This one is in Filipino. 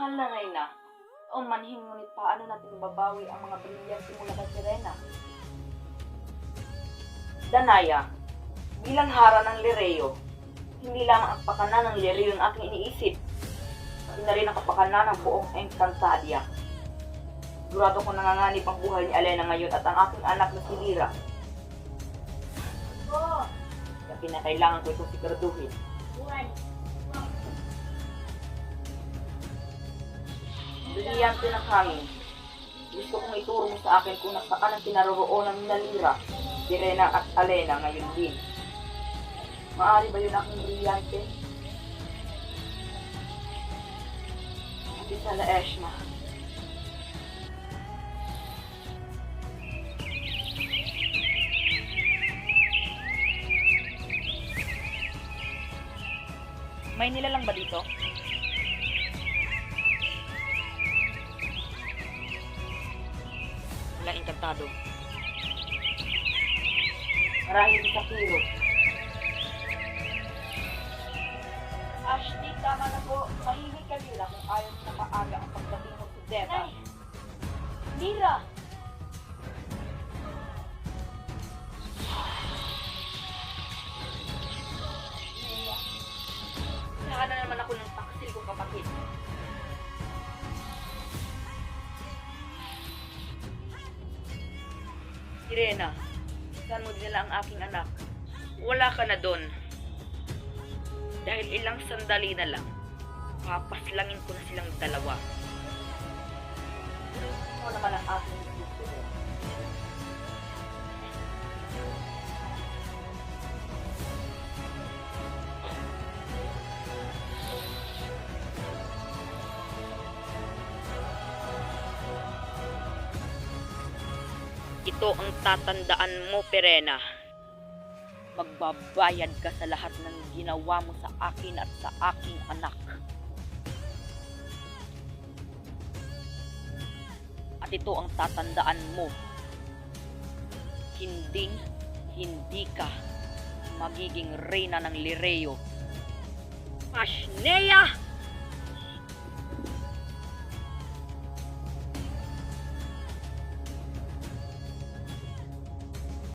Mahal na Reyna, o manhin ngunit paano natin mababawi ang mga brilyante mula kay Serena? Danaya, bilang hara ng Lireo, hindi lamang ang pakanan ng Lireo ang aking iniisip, pati na rin ang kapakanan ng buong Encantadia. Sigurado ko nanganganib ang buhay ni Alena ngayon at ang aking anak na si Lyra. Kaya kinakailangan ko itong siguraduhin. Brilyante ng hangin. Gusto kong ituro mo sa akin kung nasaan ang kinaroroonan ni Lyra, Serena at Alena ngayon din. Maaari ba yun aking brilyante? Hindi sana Eshma. May nilalang ba dito? Wala, Encantado. Marahil sa Kiro. Ashley, tama na po. Mahimik ka nila kung ayaw na maaga ang pagdating mo sa Deva. Ay! Lyra! Saka na naman ako ng taksil kong kapatid. Irena, saan mo dinala ang aking anak? Wala ka na doon. Dahil ilang sandali na lang, papaslangin ko na silang dalawa. Ano naman ang aking gusto mo? Ito ang tatandaan mo, Perena. Magbabayad ka sa lahat ng ginawa mo sa akin at sa aking anak. At ito ang tatandaan mo. Hindi ka magiging reyna ng Lireo. Ashnea!